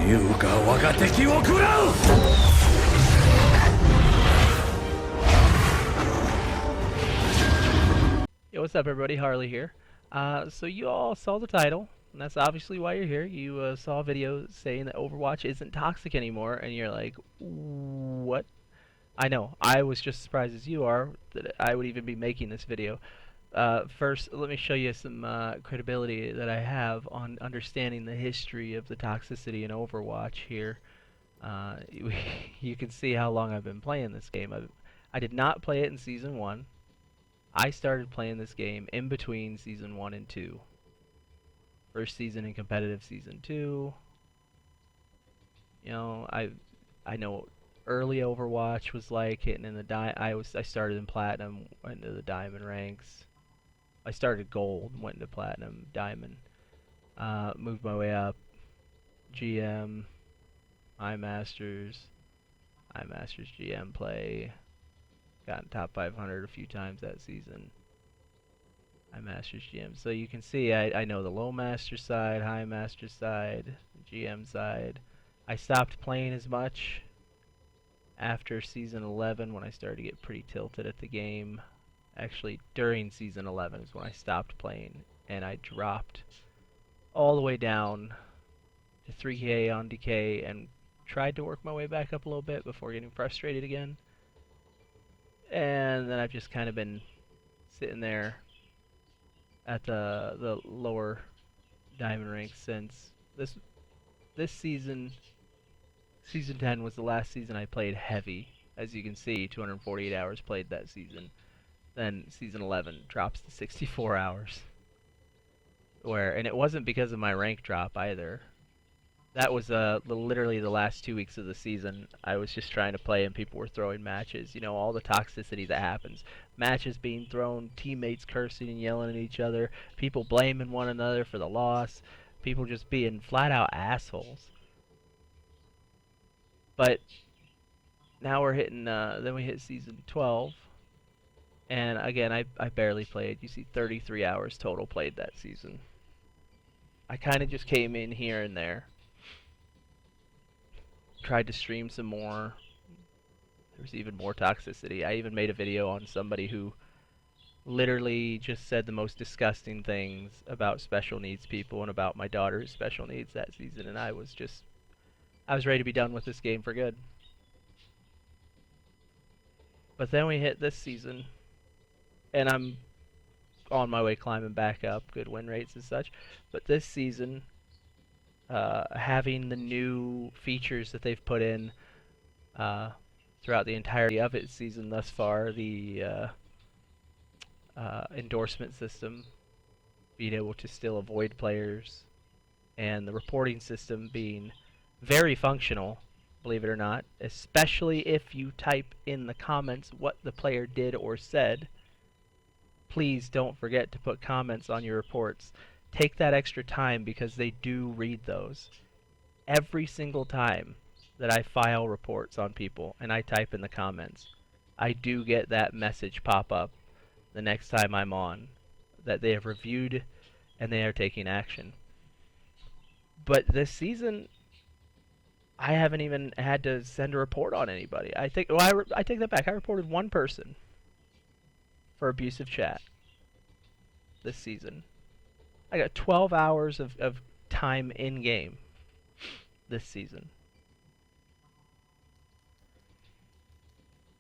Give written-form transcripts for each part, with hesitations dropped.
優が我が敵を食らう。 Yo, what's up, everybody? Harley here. So you all saw the title, and that's obviously why you're here. You saw a video saying that Overwatch isn't toxic anymore, and you're like, what? I know, I was just as surprised as you are that I would even be making this video. First, let me show you some credibility that I have on understanding the history of the toxicity in Overwatch here. You can see how long I've been playing this game. I did not play it in Season 1. I started playing this game in between Season 1 and 2. First season in competitive Season 2. You know, I know early Overwatch was like hitting in the I started in Platinum, went into the Diamond ranks. I started Gold, went into Platinum, Diamond. Moved my way up. GM, iMasters, GM play. Got in top 500 a few times that season. iMasters GM. So you can see I know the low master side, high master side, GM side. I stopped playing as much after season 11 when I started to get pretty tilted at the game. Actually, during season 11 is when I stopped playing, and I dropped all the way down to 3K on DK and tried to work my way back up a little bit before getting frustrated again. And then I've just kind of been sitting there at the lower diamond ranks since this season. Season 10 was the last season I played heavy. As you can see, 248 hours played that season. Then season 11 drops to 64 hours. And it wasn't because of my rank drop either. That was literally the last 2 weeks of the season. I was just trying to play and people were throwing matches. You know, all the toxicity that happens. Matches being thrown, teammates cursing and yelling at each other, people blaming one another for the loss, people just being flat out assholes. But now we're hitting, then we hit season 12. And again, I barely played. You see 33 hours total played that season. I kind of just came in here and there. Tried to stream some more. There was even more toxicity. I even made a video on somebody who literally just said the most disgusting things about special needs people and about my daughter's special needs that season, and I was ready to be done with this game for good. But then we hit this season, and I'm on my way climbing back up, good win rates and such. But this season, having the new features that they've put in throughout the entirety of its season thus far, the endorsement system, being able to still avoid players, and the reporting system being very functional, believe it or not, especially if you type in the comments what the player did or said. Please don't forget to put comments on your reports. Take that extra time because they do read those. Every single time that I file reports on people and I type in the comments, I do get that message pop up the next time I'm on that they have reviewed and they are taking action. But this season, I haven't even had to send a report on anybody. I take that back. I reported one person for abusive chat this season. I got 12 hours of time in game this season.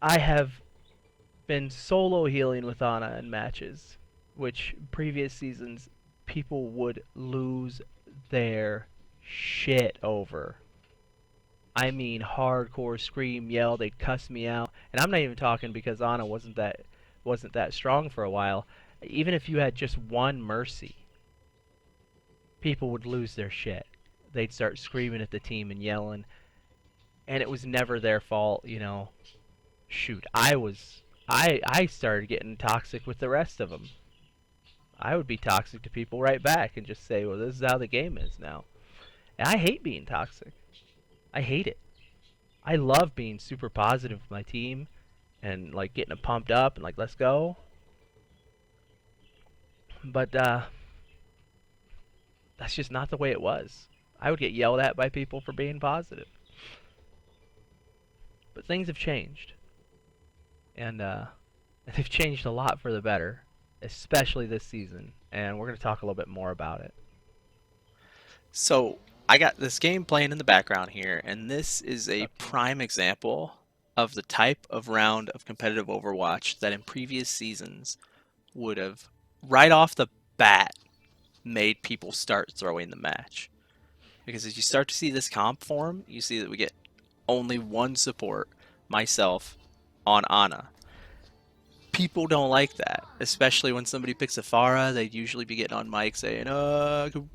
I have been solo healing with Ana in matches, which previous seasons people would lose their shit over. I mean, hardcore scream, yell, they'd cuss me out, and I'm not even talking because Ana wasn't that strong for a while. Even if you had just one mercy, people would lose their shit. They'd start screaming at the team and yelling, and it was never their fault, you know. Shoot, I started getting toxic with the rest of them. I would be toxic to people right back and just say, well, this is how the game is now. And I hate being toxic. I hate it. I love being super positive with my team and like getting them pumped up and like, let's go. But that's just not the way it was. I would get yelled at by people for being positive. But things have changed, and they've changed a lot for the better, especially this season. And we're going to talk a little bit more about it. So I got this game playing in the background here, and this is a Up, team? prime example of the type of round of competitive Overwatch that in previous seasons would have, right off the bat, made people start throwing the match. Because as you start to see this comp form, you see that we get only one support, myself, on Ana. People don't like that, especially when somebody picks a Pharah. They'd usually be getting on mic saying,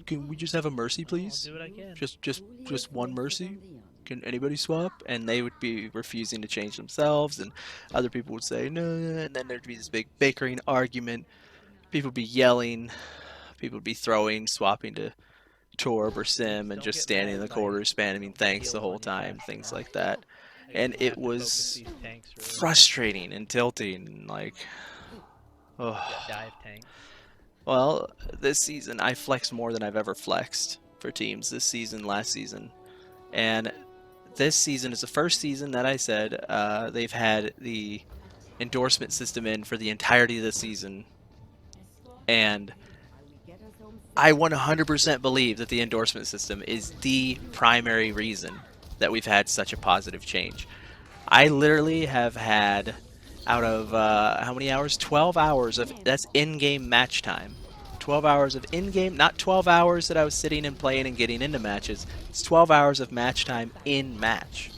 can we just have a Mercy, please? I'll do what I can. Just one Mercy? Can anybody swap? And they would be refusing to change themselves, and other people would say, no, and then there'd be this big bickering argument. People would be yelling, people would be throwing, swapping to Torb or Sim, and just standing in the corner spamming thanks the whole time, things like that. And it was frustrating and tilting, like, oh. Dive tanks. Well, this season I flexed more than I've ever flexed for teams this season, last season. And this season is the first season that I said they've had the endorsement system in for the entirety of the season. And I 100% believe that the endorsement system is the primary reason that we've had such a positive change. I literally have had, out of how many hours? 12 hours of, that's in-game match time. 12 hours of in-game, not 12 hours that I was sitting and playing and getting into matches. It's 12 hours of match time in match.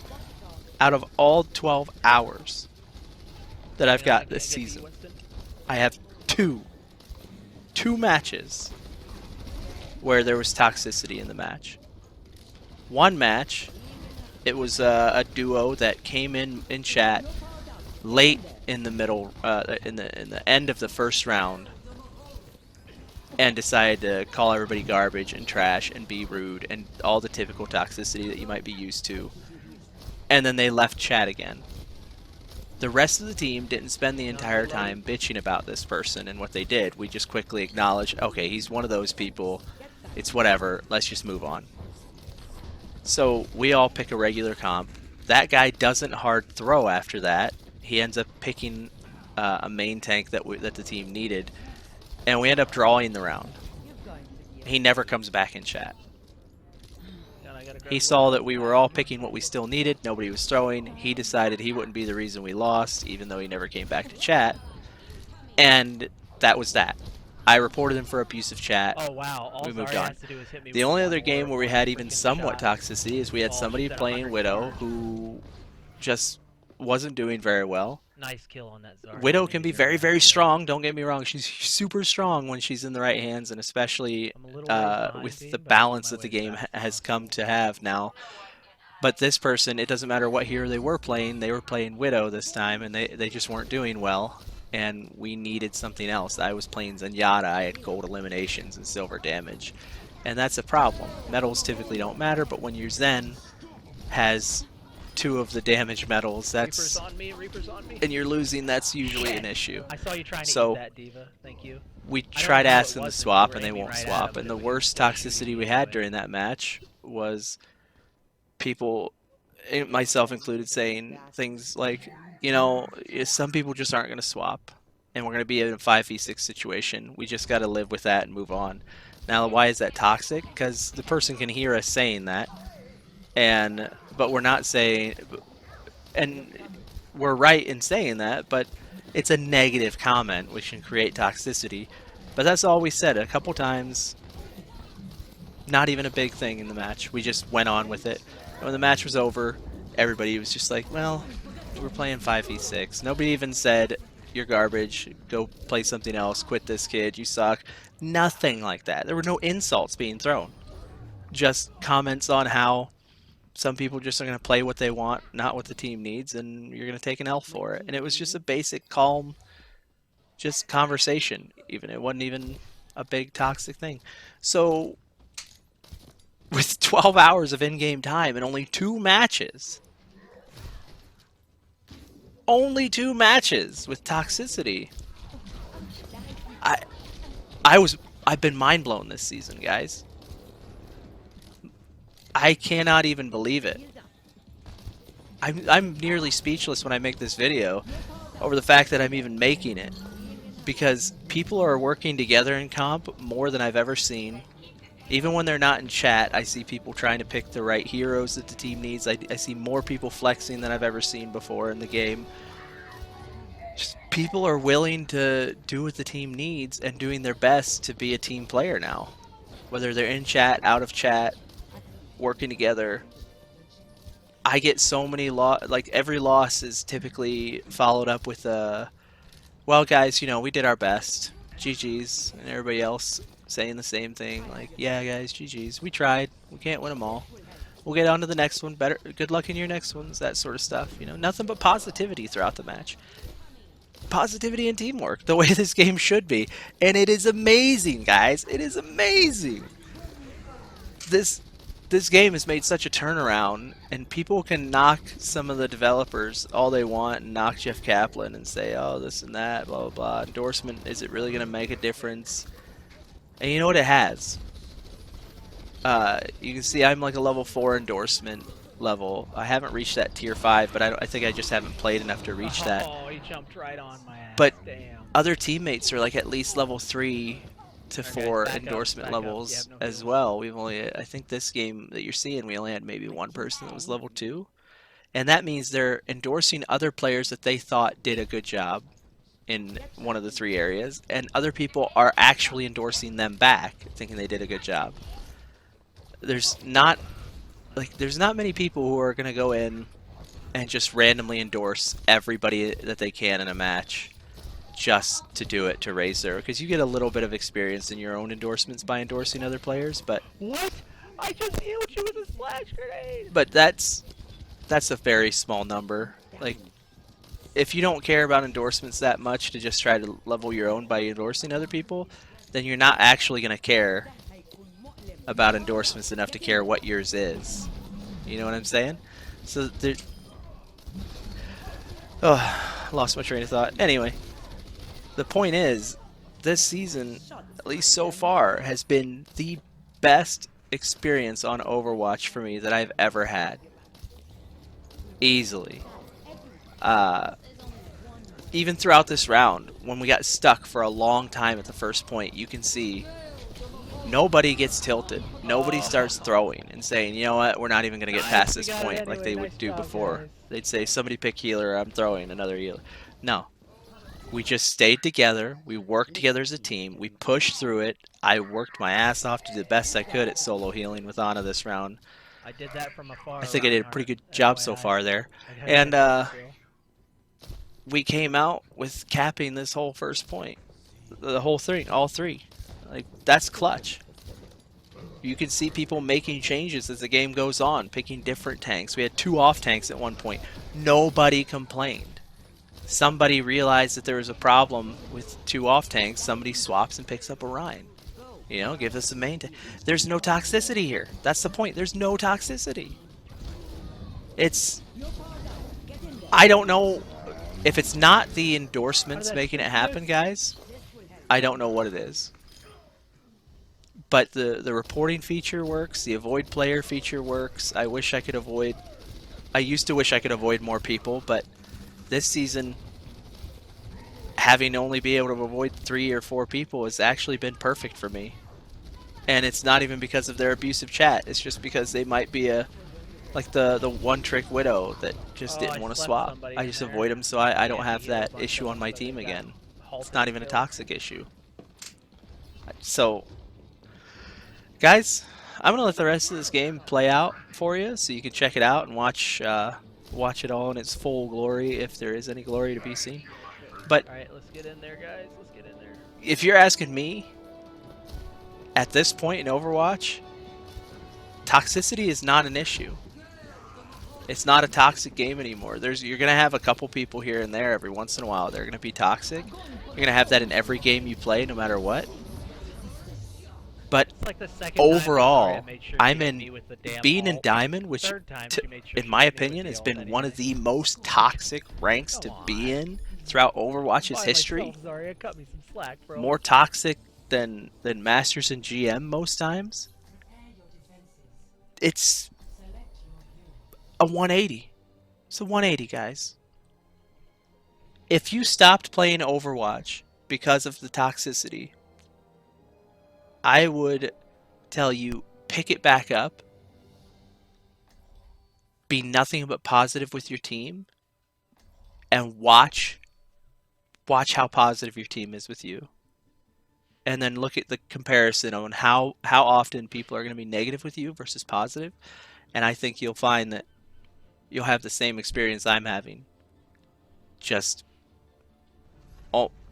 Out of all 12 hours that I've got this season, I have two matches where there was toxicity in the match. One match, it was a duo that came in chat late in the middle, in the end of the first round, and decided to call everybody garbage and trash and be rude and all the typical toxicity that you might be used to. And then they left chat again. The rest of the team didn't spend the entire time bitching about this person and what they did. We just quickly acknowledged, okay, he's one of those people. It's whatever. Let's just move on. So we all pick a regular comp. That guy doesn't hard throw after that. He ends up picking a main tank that the team needed, and we end up drawing the round. He never comes back in chat. He saw that we were all picking what we still needed. Nobody was throwing. He decided he wouldn't be the reason we lost, even though he never came back to chat. And that was that. I reported him for abusive chat. Oh wow! All we moved Zarya on. has to do is hit me The with only one other game more where we had even freaking somewhat shot. toxicity is we had Oh, somebody she's at playing 100 Widow yards. who just wasn't doing very well. Nice kill on that Zarya. Widow can be very, very strong. Don't get me wrong. She's super strong when she's in the right hands, and especially I'm a little ways behind with team, the but balance my that the way game fast. has come to have now. But this person, it doesn't matter what hero they were playing Widow this time, and they just weren't doing well. And we needed something else. I was playing Zenyatta. I had gold eliminations and silver damage. And that's a problem. Medals typically don't matter, but when your Zen has 2 of the damage medals, Reaper's on me, Reaper's on me. and you're losing, that's usually an issue. I saw you trying to So, eat that, Diva. Thank you. We know tried how it asking them to was when you swap, were and they aiming won't right at swap. them, And but the it was worst shooting toxicity you we had anyway. during that match was people, myself included, saying things like, some people just aren't going to swap, and we're going to be in a 5v6 situation. We just got to live with that and move on. Now, why is that toxic? Because the person can hear us saying that, but we're not saying, and we're right in saying that, but it's a negative comment which can create toxicity. But that's all we said a couple times. Not even a big thing in the match. We just went on with it. And when the match was over, everybody was just like, well, we're playing 5v6. Nobody even said, you're garbage, go play something else, quit this kid, you suck. Nothing like that. There were no insults being thrown. Just comments on how some people just are going to play what they want, not what the team needs, and you're going to take an L for it. And it was just a basic, calm, just conversation. Even it wasn't even a big toxic thing. So with 12 hours of in-game time and only 2 matches, with toxicity, I've been mind blown this season, guys. I cannot even believe it. I'm nearly speechless when I make this video over the fact that I'm even making it, because people are working together in comp more than I've ever seen. Even when they're not in chat, I see people trying to pick the right heroes that the team needs. I see more people flexing than I've ever seen before in the game. Just people are willing to do what the team needs and doing their best to be a team player now. Whether they're in chat, out of chat, working together. I get so many like every loss is typically followed up with a, well guys, you know, we did our best. GG's, and everybody else saying the same thing, like, yeah guys, GG's, we tried, we can't win them all. We'll get on to the next one, better, good luck in your next ones, that sort of stuff, you know, nothing but positivity throughout the match. Positivity and teamwork, the way this game should be, and it is amazing, guys, it is amazing. This game has made such a turnaround, and people can knock some of the developers all they want and knock Jeff Kaplan and say, oh, this and that, blah, blah, blah. Endorsement, is it really going to make a difference? And you know what, it has. You can see I'm like a level 4 endorsement level. I haven't reached that tier 5, but I think I just haven't played enough to reach that. Oh, he jumped right on my ass. But damn. Other teammates are like at least level 3 to Okay, 4 back up, endorsement back up. levels You have no as heals. well. We've only, I think this game that you're seeing, we only had maybe one person that was level 2. And that means they're endorsing other players that they thought did a good job in one of the 3 areas, and other people are actually endorsing them back, thinking they did a good job. There's not many people who are going to go in and just randomly endorse everybody that they can in a match just to do it, to raise their, because you get a little bit of experience in your own endorsements by endorsing other players, but What? I just healed you with a splash grenade! but that's a very small number. Like, if you don't care about endorsements that much to just try to level your own by endorsing other people, then you're not actually going to care about endorsements enough to care what yours is. You know what I'm saying? So there. Oh, lost my train of thought. Anyway, the point is, this season, at least so far, has been the best experience on Overwatch for me that I've ever had. Easily. Even throughout this round, when we got stuck for a long time at the first point, you can see nobody gets tilted. Nobody starts throwing and saying, you know what, we're not even going to get past this point like they would do before. They'd say, somebody pick healer, I'm throwing another healer. No. We just stayed together. We worked together as a team. We pushed through it. I worked my ass off to do the best I could at solo healing with Ana this round. I did that from afar. I think I did a pretty good job so far there. And we came out with capping this whole first point. The whole thing, all 3. Like, that's clutch. You can see people making changes as the game goes on, picking different tanks. We had 2 off tanks at one point. Nobody complained. Somebody realized that there was a problem with 2 off tanks. Somebody swaps and picks up a Rhine. You know, give us a main tank. There's no toxicity here. That's the point. There's no toxicity. I don't know if it's not the endorsements making it happen, guys. I don't know what it is. But the reporting feature works. The avoid player feature works. I wish I could avoid. I used to wish I could avoid more people, but this season, having only be able to avoid 3 or 4 people has actually been perfect for me. And it's not even because of their abusive chat. It's just because they might be like the one-trick widow that just didn't want to swap. I just avoid them so I don't have that issue on my team again. It's not even a toxic issue. So, guys, I'm going to let the rest of this game play out for you so you can check it out and watch it all in its full glory, if there is any glory to be seen. But all right, let's get in there, guys. Let's get in there. If you're asking me, at this point in Overwatch, toxicity is not an issue. It's not a toxic game anymore. You're going to have a couple people here and there every once in a while. They're going to be toxic. You're going to have that in every game you play, no matter what. But like overall, I'm in being in Diamond, which, in my opinion, has been one of the most toxic ranks to be in throughout Overwatch's history. More toxic than Masters and GM most times. it's a 180. It's a 180, guys. If you stopped playing Overwatch because of the toxicity, I would tell you pick it back up, be nothing but positive with your team, and watch how positive your team is with you. And then look at the comparison on how often people are going to be negative with you versus positive. And I think you'll find that you'll have the same experience I'm having. Just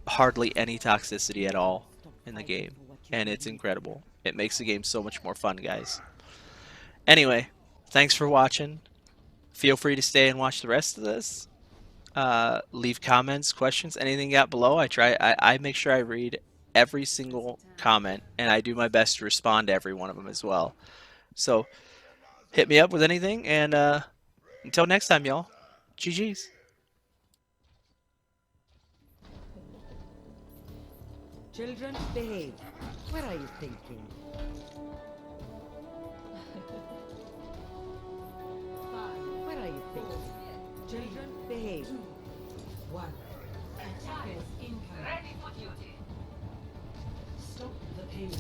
hardly any toxicity at all in the game. And it's incredible. It makes the game so much more fun, guys. Anyway, thanks for watching. Feel free to stay and watch the rest of this. Leave comments, questions, anything you got below. I make sure I read every single comment, and I do my best to respond to every one of them as well. So hit me up with anything, and until next time, y'all. GG's. Children, behave. What are you thinking? What are you thinking? Children, behave. 1. Attackers incoming. Ready for duty. Stop the pain.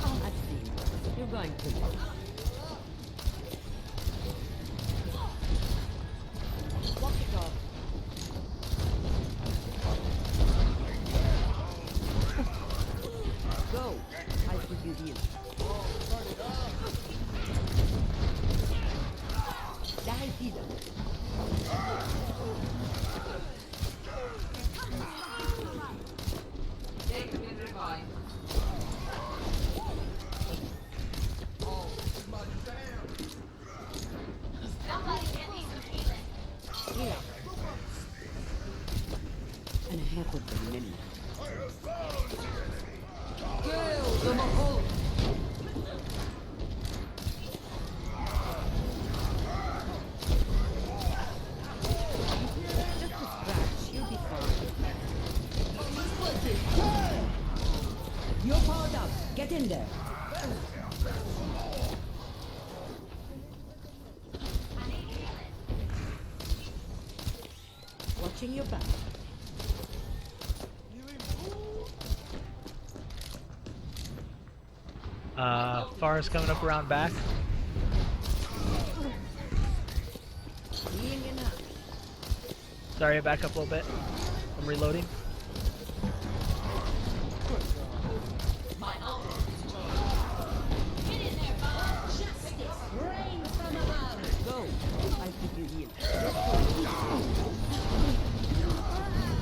I see. You're going to live. Walk it off. Go. I'll put you heal. Die, Peter. Take me revive. Here. And a half of the minute. Kill the Mahol. Just a scratch. You'll be fine. You're powered up. Get in there. Watching your back. Forest coming up around back. Healing enough. Sorry, I back up a little bit. I'm reloading. Go. I'll keep you healed.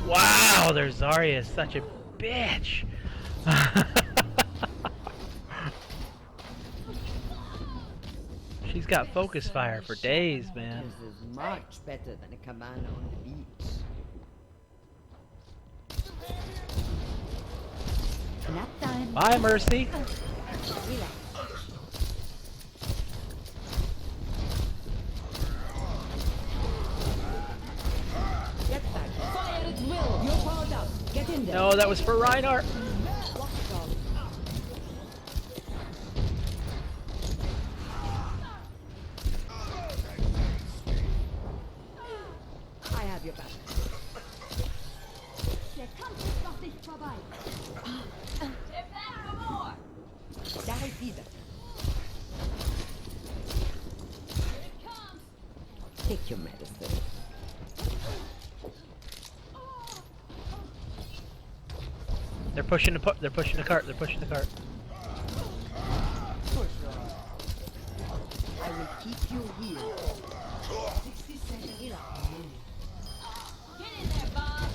Wow, their Zarya is such a bitch. She's got focus fire for days, man. This is much better than a cabana on the beach. Nap time. Bye, Mercy. Relax. Get back. Fire at will. You're powered up. Get in there. No, that was for Reinhardt. Walk it off. I have your back. Die, Peter. Take your medicine. They're pushing the cart. They're pushing the cart. I will keep you here. 60 seconds. Get in there, Bob.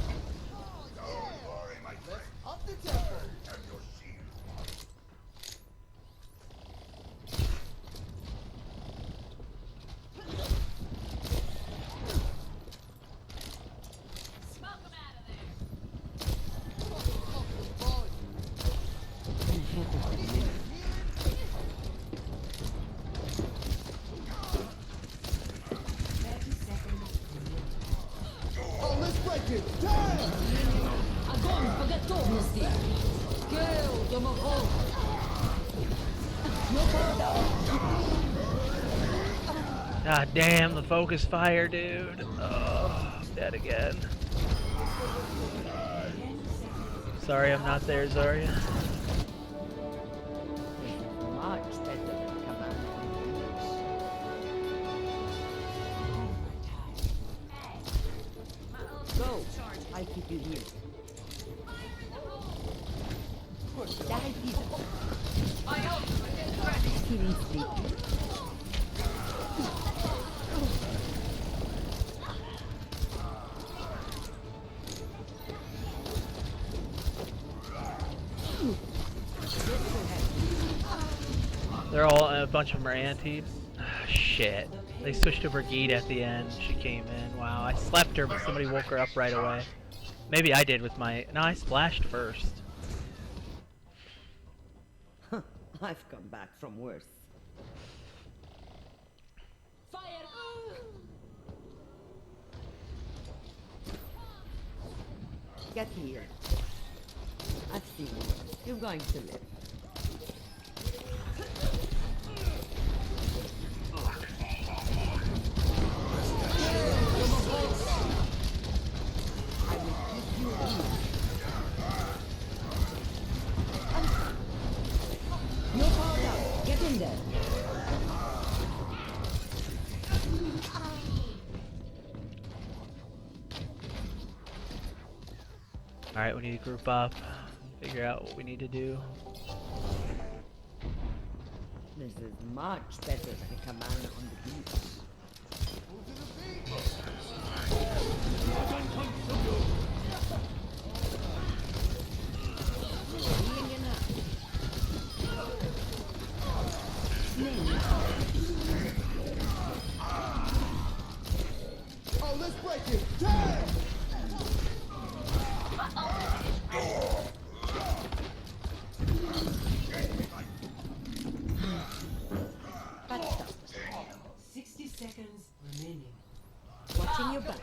Up the tempo. Smoke them out of there. And half of the minute. Oh, let's break it. Damn! Огонь по готовности. Kill the Mahol. God damn, the focus fire, dude. Oh, I'm dead again. Sorry I'm not there, Zarya. Much better than command. Go. I'll keep you here. Die, Peter. Killing streak. They're all, a bunch of them are anti. Shit. They switched to Brigitte at the end. She came in. Wow, I slept her, but somebody woke her up right away. Maybe I did with my... No, I splashed first. I've come back from worse. Fire! Get here. I've seen you. You're going to live. I will keep you here. You're powered up. Get in there. Alright, we need to group up. Figure out what we need to do. This is much better than command on the beach. Healing enough. Oh, let's break it! Damn! Patched up. 60 seconds remaining. Watching your back.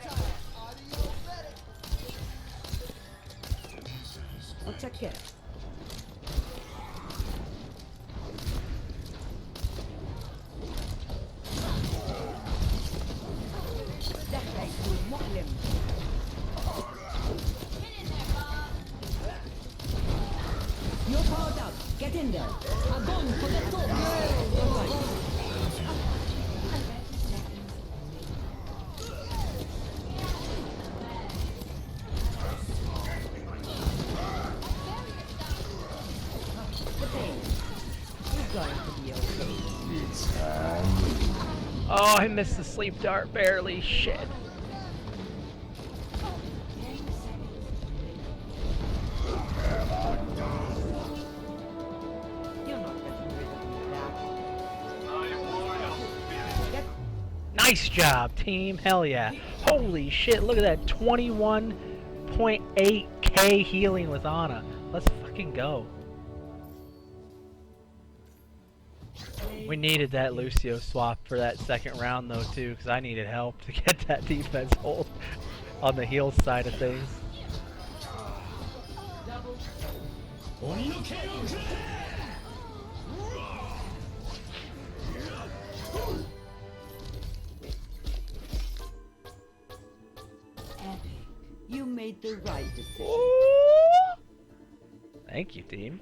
I'll check it. Muslim. You're powered up. Get in there. I'm going for the top. All right. The pain. You're going to be okay. Oh, I missed the sleep dart barely. Shit. You're not getting rid of me that. Get Nice job, team. Hell yeah. Holy shit, look at that. 21.8k healing with Ana. Let's fucking go. We needed that Lucio swap for that second round though too, because I needed help to get that defense hold on the heal side of things. epic. You made the right decision. Thank you, team.